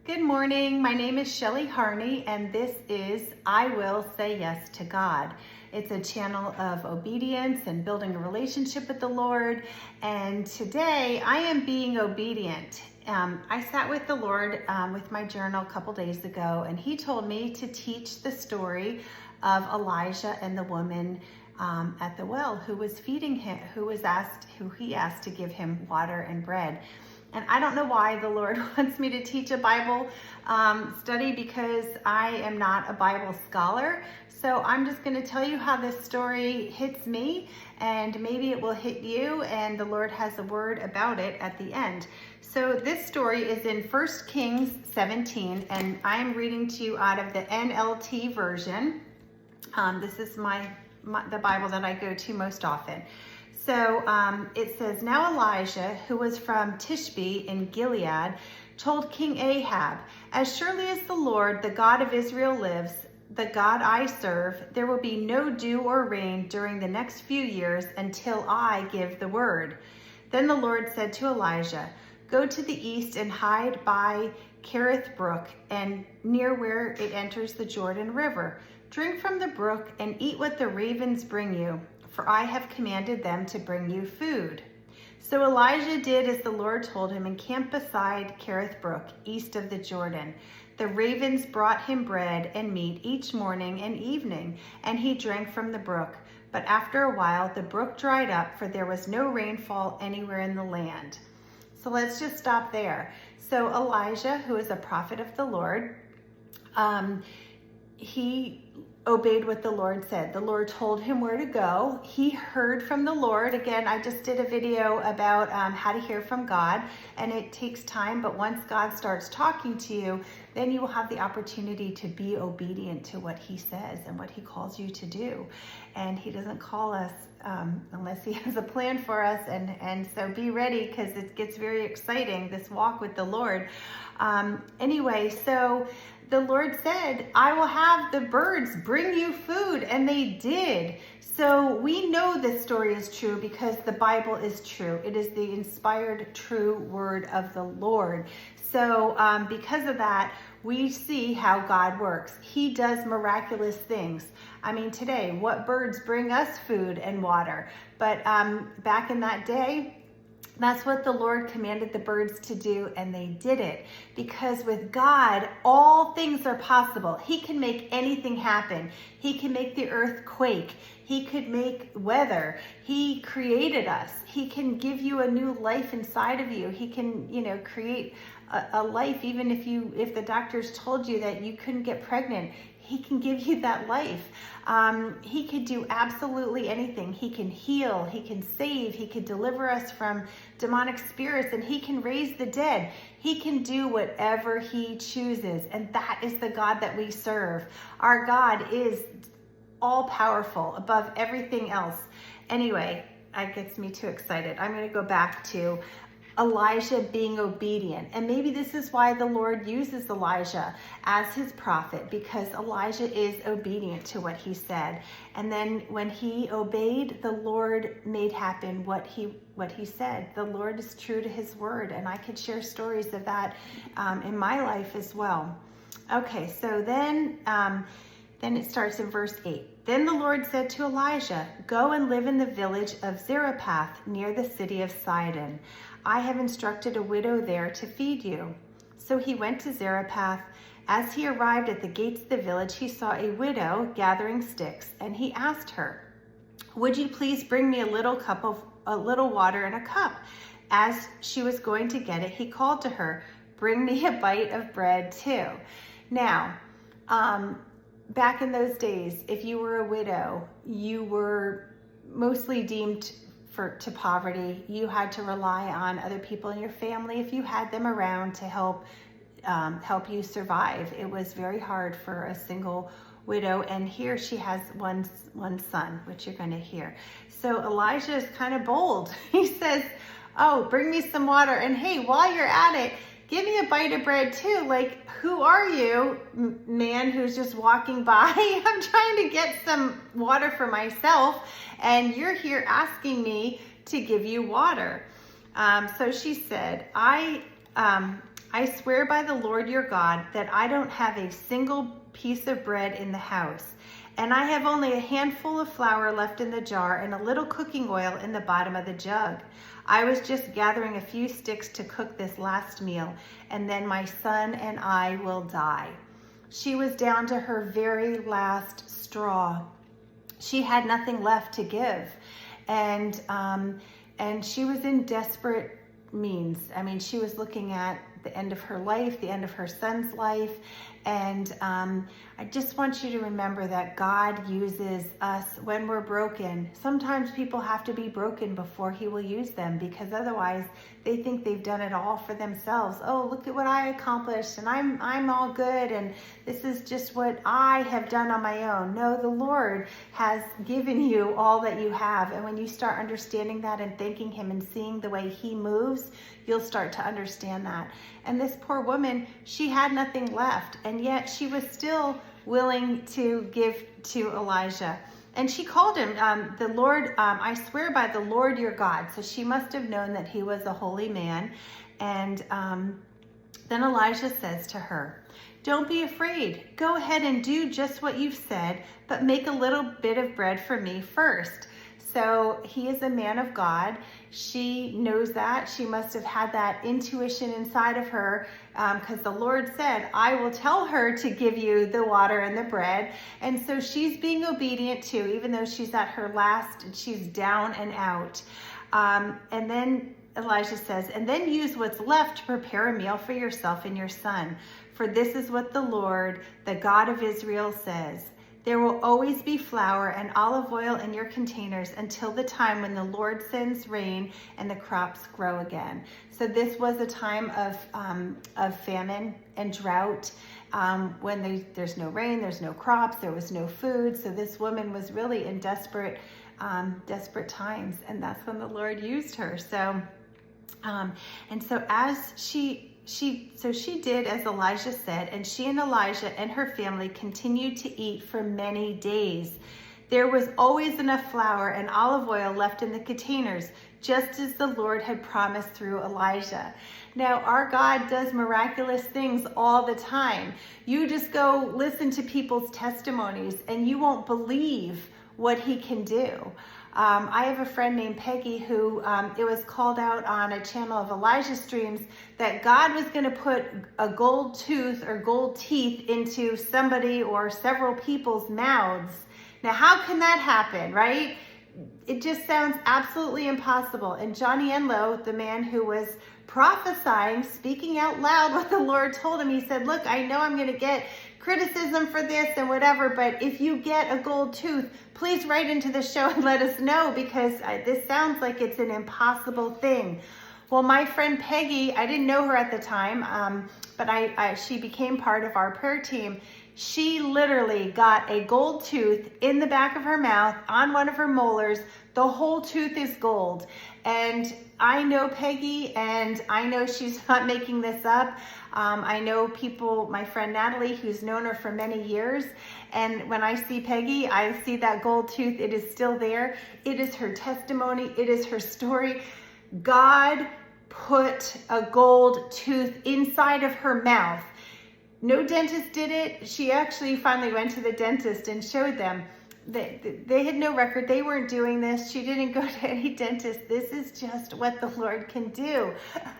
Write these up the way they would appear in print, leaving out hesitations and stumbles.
Good morning. My name is Shelly Harney, and this is I Will Say Yes to God. It's a channel of obedience and building a relationship with the Lord. And today I am being obedient. I sat with the Lord with my journal a couple days ago, and He told me to teach the story of Elijah and the woman at the well who was feeding him, who He asked to give him water and bread. And I don't know why the Lord wants me to teach a Bible study, because I am not a Bible scholar. So I'm just going to tell you how this story hits me, and maybe it will hit you, and the Lord has a word about it at the end. So this story is in 1 Kings 17, and I'm reading to you out of the NLT version. This is the Bible that I go to most often. So it says, "Now Elijah, who was from Tishbe in Gilead, told King Ahab, 'As surely as the Lord, the God of Israel lives, the God I serve, there will be no dew or rain during the next few years until I give the word.' Then the Lord said to Elijah, 'Go to the east and hide by Kerith Brook and near where it enters the Jordan River. Drink from the brook and eat what the ravens bring you, for I have commanded them to bring you food.' So Elijah did as the Lord told him and camped beside Kerith Brook, east of the Jordan. The ravens brought him bread and meat each morning and evening, and he drank from the brook. But after a while, the brook dried up, for there was no rainfall anywhere in the land." So let's just stop there. So Elijah, who is a prophet of the Lord, he obeyed what the Lord said. The Lord told him where to go. He heard from the Lord. Again, I just did a video about how to hear from God, and it takes time, but once God starts talking to you, then you will have the opportunity to be obedient to what He says and what He calls you to do. And He doesn't call us unless He has a plan for us, and so be ready, because it gets very exciting, this walk with the Lord. Anyway, so the Lord said, "I will have the birds bring you food," and they did. So we know this story is true because the Bible is true. It is the inspired, true word of the Lord. So because of that, we see how God works. He does miraculous things. I mean, today, what birds bring us food and water? But back in that day, that's what the Lord commanded the birds to do, and they did it. Because with God, all things are possible. He can make anything happen. He can make the earth quake. He could make weather. He created us. He can give you a new life inside of you. He can, create a life, even if the doctors told you that you couldn't get pregnant. He can give you that life. He could do absolutely anything. He can heal, He can save, He can deliver us from demonic spirits, and He can raise the dead. He can do whatever He chooses, and that is the God that we serve. Our God is all powerful, above everything else. Anyway, that gets me too excited. I'm going to go back to Elijah being obedient. And maybe this is why the Lord uses Elijah as His prophet, because Elijah is obedient to what he said. And then when he obeyed, the Lord made happen what he said. The Lord is true to His word, and I could share stories of that in my life as well. Okay, so then it starts in verse 8. Then the Lord said to Elijah, "Go and live in the village of Zarephath near the city of Sidon. I have instructed a widow there to feed you." So he went to Zarephath. As he arrived at the gates of the village, he saw a widow gathering sticks, and he asked her, "Would you please bring me a little water in a cup?" As she was going to get it, he called to her, "Bring me a bite of bread too." Now, back in those days, if you were a widow, you were mostly deemed to poverty. You had to rely on other people in your family, if you had them around, to help you survive. It was very hard for a single widow, and here she has one son, which you're going to hear. So Elijah is kind of bold. He says, "Oh, bring me some water, and hey, while you're at it, give me a bite of bread too." Like, who are you, man who's just walking by? I'm trying to get some water for myself, and you're here asking me to give you water. So she said, I I swear by the Lord your God that I don't have a single piece of bread in the house, and I have only a handful of flour left in the jar and a little cooking oil in the bottom of the jug. I was just gathering a few sticks to cook this last meal, and then my son and I will die." She was down to her very last straw. She had nothing left to give, and she was in desperate means. I mean, she was looking at the end of her life, the end of her son's life, and I just want you to remember that God uses us when we're broken. Sometimes people have to be broken before He will use them, because otherwise they think they've done it all for themselves. Oh, look at what I accomplished, and I'm all good, and this is just what I have done on my own. No, the Lord has given you all that you have, and when you start understanding that and thanking Him and seeing the way He moves, you'll start to understand that. And this poor woman, she had nothing left, and yet she was still willing to give to Elijah. And she called him, the Lord, I swear by the Lord your God. So she must have known that he was a holy man. And then Elijah says to her, "Don't be afraid. Go ahead and do just what you've said, but make a little bit of bread for me first." So he is a man of God. She knows that. She must have had that intuition inside of her, because the Lord said, "I will tell her to give you the water and the bread." And so she's being obedient too, even though she's at her last and she's down and out. And then Elijah says, "And then use what's left to prepare a meal for yourself and your son. For this is what the Lord, the God of Israel, says. There will always be flour and olive oil in your containers until the time when the Lord sends rain and the crops grow again." So this was a time of famine and drought, when there's no rain, there's no crops, there was no food. So this woman was really in desperate times, and that's when the Lord used her. So, and so as she did as Elijah said, and she and Elijah and her family continued to eat for many days. There was always enough flour and olive oil left in the containers, just as the Lord had promised through Elijah. Now, our God does miraculous things all the time. You just go listen to people's testimonies and you won't believe what He can do. I have a friend named Peggy who it was called out on a channel of Elijah Streams that God was going to put a gold tooth or gold teeth into somebody or several people's mouths. Now, how can that happen, right? It just sounds absolutely impossible. And Johnny Enlow, the man who was prophesying, speaking out loud what the Lord told him, he said, "Look, I know I'm going to get criticism for this and whatever, but if you get a gold tooth, please write into the show and let us know, because this sounds like it's an impossible thing." Well, my friend Peggy, I didn't know her at the time, but she became part of our prayer team. She literally got a gold tooth in the back of her mouth on one of her molars. The whole tooth is gold. And I know Peggy, and I know she's not making this up. I know people, my friend Natalie, who's known her for many years. And when I see Peggy, I see that gold tooth. It is still there. It is her testimony. It is her story. God put a gold tooth inside of her mouth. No dentist did it. She actually finally went to the dentist and showed them. They had no record. They weren't doing this. She didn't go to any dentist. This is just what the Lord can do.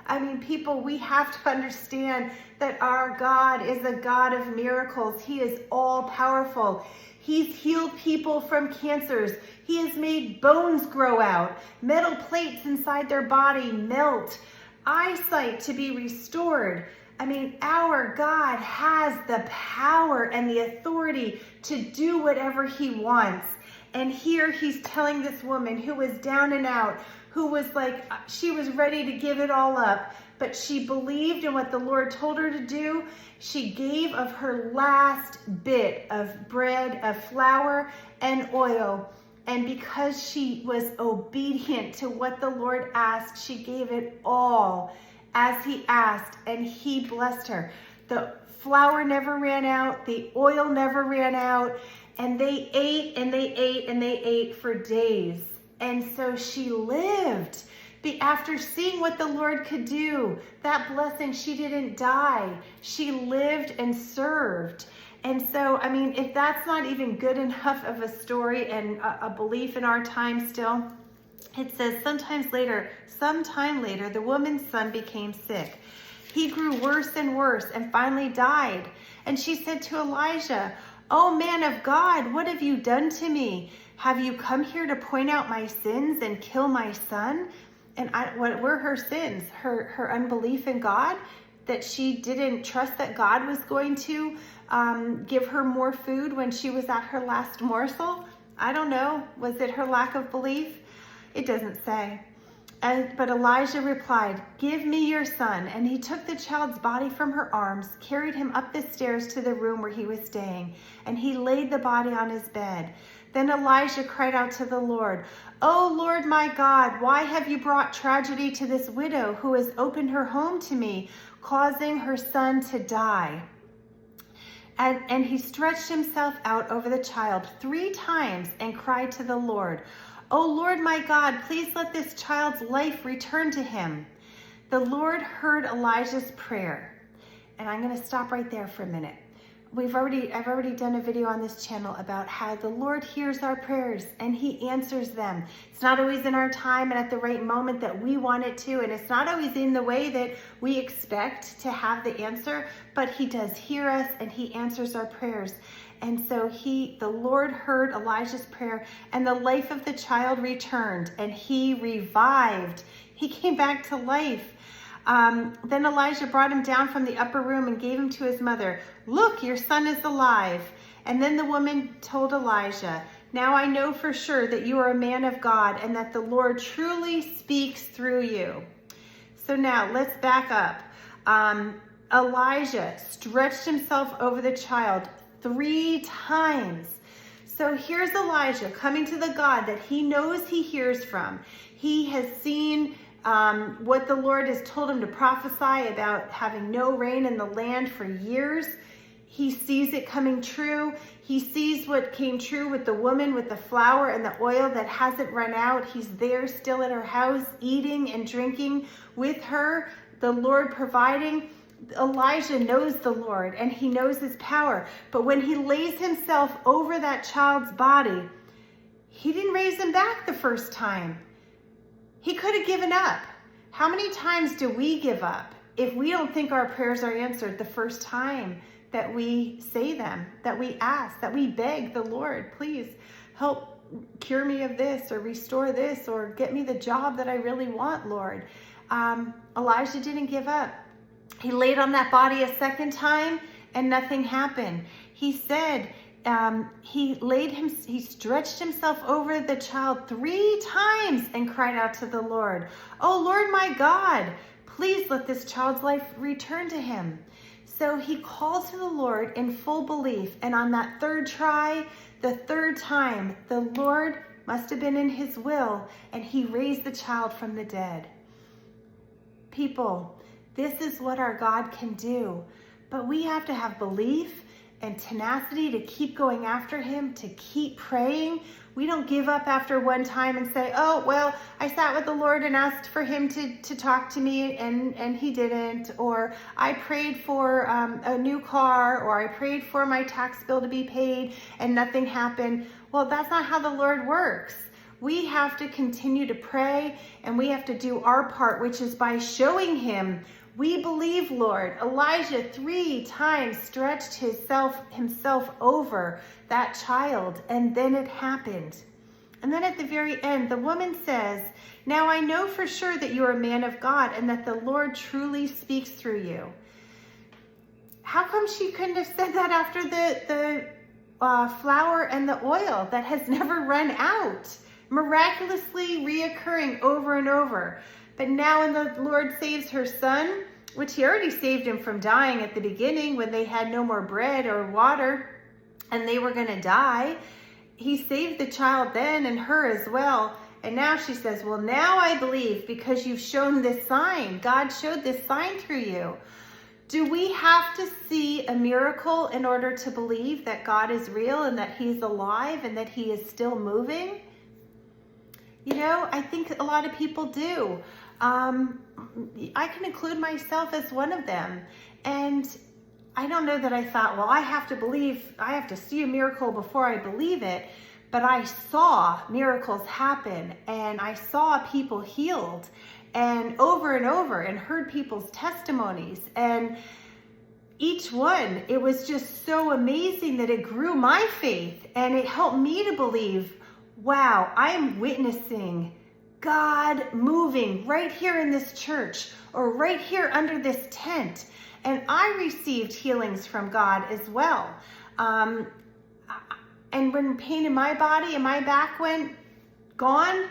I mean, people, we have to understand that our God is a God of miracles. He is all powerful. He's healed people from cancers. He has made bones grow out, metal plates inside their body melt, eyesight to be restored. I mean, our God has the power and the authority to do whatever He wants. And here He's telling this woman who was down and out, who was like, she was ready to give it all up, but she believed in what the Lord told her to do. She gave of her last bit of bread, of flour, and oil. And because she was obedient to what the Lord asked, she gave it all as He asked, and He blessed her. The flour never ran out, the oil never ran out, and they ate and they ate and they ate for days. And so she lived After seeing what the Lord could do, that blessing, she didn't die. She lived and served. And so, I mean, if that's not even good enough of a story and a belief in our time still, it says sometime later, the woman's son became sick. He grew worse and worse and finally died. And she said to Elijah, "Oh, man of God, what have you done to me? Have you come here to point out my sins and kill my son?" And what were her sins? Her unbelief in God, that she didn't trust that God was going to give her more food when she was at her last morsel. I don't know. Was it her lack of belief? It doesn't say. But Elijah replied, "Give me your son." And he took the child's body from her arms, carried him up the stairs to the room where he was staying, and he laid the body on his bed. Then Elijah cried out to the Lord, "Oh Lord my God, why have you brought tragedy to this widow who has opened her home to me, causing her son to die?" And he stretched himself out over the child 3 times and cried to the Lord, "Oh Lord my God, please let this child's life return to him." The Lord heard Elijah's prayer. And I'm going to stop right there for a minute. I've already done a video on this channel about how the Lord hears our prayers and he answers them. It's not always in our time and at the right moment that we want it to, and it's not always in the way that we expect to have the answer, but he does hear us and he answers our prayers. And so the Lord heard Elijah's prayer, and the life of the child returned, and he revived. He came back to life. Then Elijah brought him down from the upper room and gave him to his mother. "Look, your son is alive." And then the woman told Elijah, "Now I know for sure that you are a man of God and that the Lord truly speaks through you." So now let's back up. Elijah stretched himself over the child 3 times. So here's Elijah coming to the God that he knows he hears from. He has seen what the Lord has told him to prophesy about having no rain in the land for years. He sees it coming true. He sees what came true with the woman with the flour and the oil that hasn't run out. He's there still at her house, eating and drinking with her, the Lord providing. Elijah knows the Lord and he knows his power. But when he lays himself over that child's body, he didn't raise him back the first time. He could have given up. How many times do we give up if we don't think our prayers are answered the first time that we say them, that we ask, that we beg the Lord, "Please help cure me of this or restore this or get me the job that I really want, Lord"? Elijah didn't give up. He laid on that body a second time and nothing happened. He said, he stretched himself over the child 3 times and cried out to the Lord, "Oh Lord my God, please let this child's life return to him." So he called to the Lord in full belief, and on that 3rd try, the 3rd time, the Lord must have been in his will, and he raised the child from the dead. People, this is what our God can do, but we have to have belief and tenacity to keep going after him, to keep praying. We don't give up after one time and say, "Oh, well, I sat with the Lord and asked for him to talk to me and he didn't," or "I prayed for a new car," or "I prayed for my tax bill to be paid and nothing happened." Well, that's not how the Lord works. We have to continue to pray and we have to do our part, which is by showing him, "We believe, Lord." Elijah 3 times stretched himself over that child, and then it happened. And then at the very end, the woman says, "Now I know for sure that you are a man of God and that the Lord truly speaks through you." How come she couldn't have said that after the flour and the oil that has never run out, miraculously reoccurring over and over? But now when the Lord saves her son, which he already saved him from dying at the beginning when they had no more bread or water and they were going to die, he saved the child then and her as well. And now she says, "Well, now I believe because you've shown this sign. God showed this sign through you." Do we have to see a miracle in order to believe that God is real and that he's alive and that he is still moving? You know, I think a lot of people do. I can include myself as one of them. And I don't know that I thought, well, I have to see a miracle before I believe it. But I saw miracles happen, and I saw people healed, and over, and heard people's testimonies. And each one, it was just so amazing that it grew my faith, and it helped me to believe, wow, I'm witnessing God moving right here in this church or right here under this tent. And I received healings from God as well. And when pain in my body and my back went gone,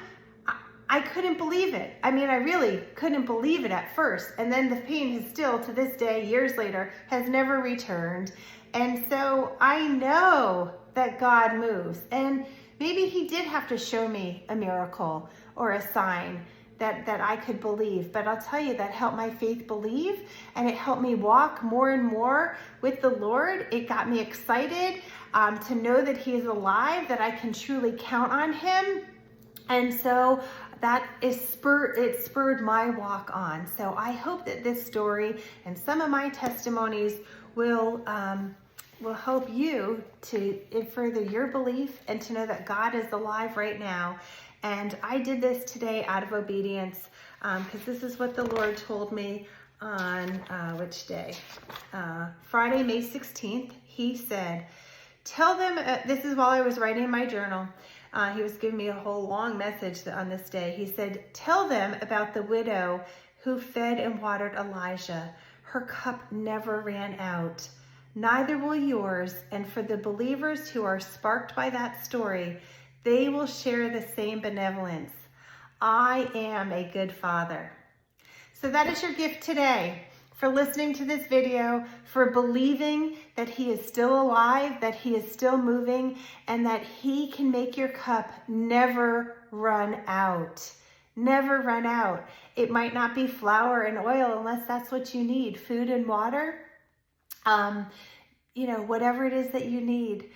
I couldn't believe it. I mean, I really couldn't believe it at first. And then the pain has still, to this day, years later, has never returned. And so I know that God moves. And maybe he did have to show me a miracle or a sign that I could believe. But I'll tell you, that helped my faith believe, and it helped me walk more and more with the Lord. It got me excited to know that he is alive, that I can truly count on him. And so it spurred my walk on. So I hope that this story and some of my testimonies will help you to further your belief and to know that God is alive right now. And I did this today out of obedience, because this is what the Lord told me on which day? Friday, May 16th. He said, tell them, this is while I was writing my journal. He was giving me a whole long message on this day. He said, tell them about the widow who fed and watered Elijah. Her cup never ran out. Neither will yours. And for the believers who are sparked by that story, they will share the same benevolence. I am a good father. So that is your gift today, for listening to this video, for believing that he is still alive, that he is still moving, and that he can make your cup never run out. Never run out. It might not be flour and oil unless that's what you need, food and water. Whatever it is that you need.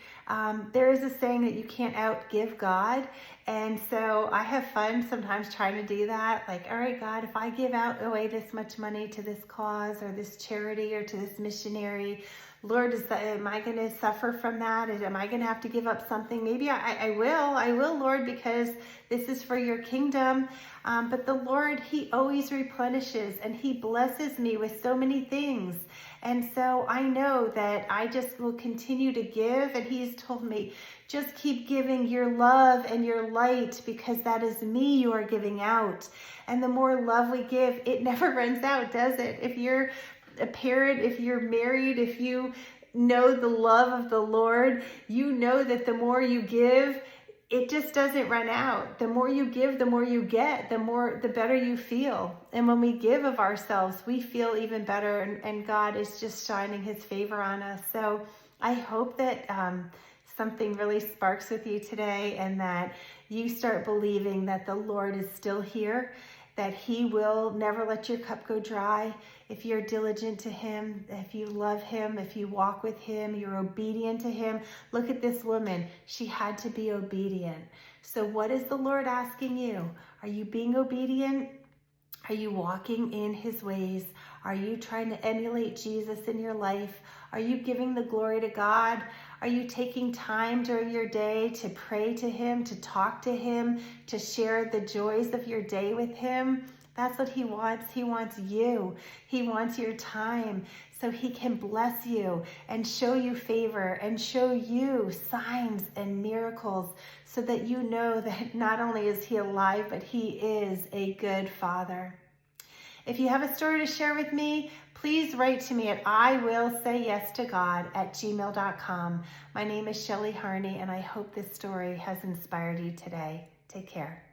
There is a saying that you can't outgive God. And so I have fun sometimes trying to do that. Like, all right, God, if I give away this much money to this cause or this charity or to this missionary, Lord, am I going to suffer from that? Am I going to have to give up something? Maybe I will, Lord, because this is for your kingdom. But the Lord, he always replenishes, and he blesses me with so many things. And so I know that I just will continue to give. And he's told me, just keep giving your love and your light, because that is me you are giving out. And the more love we give, it never runs out, does it? If you're a parent, if you're married, if you know the love of the Lord, you know that the more you give, it just doesn't run out. The more you give, the more you get, the better you feel. And when we give of ourselves, we feel even better, and God is just shining his favor on us. So I hope that something really sparks with you today, and that you start believing that the Lord is still here, that he will never let your cup go dry. If you're diligent to him, if you love him, if you walk with him, you're obedient to him. Look at this woman. She had to be obedient. So what is the Lord asking you? Are you being obedient? Are you walking in his ways? Are you trying to emulate Jesus in your life? Are you giving the glory to God? Are you taking time during your day to pray to him, to talk to him, to share the joys of your day with him? That's what he wants. He wants you. He wants your time so he can bless you and show you favor and show you signs and miracles, so that you know that not only is he alive, but he is a good father. If you have a story to share with me, please write to me at iwillsayyesToGod@gmail.com. My name is Shelly Harney, and I hope this story has inspired you today. Take care.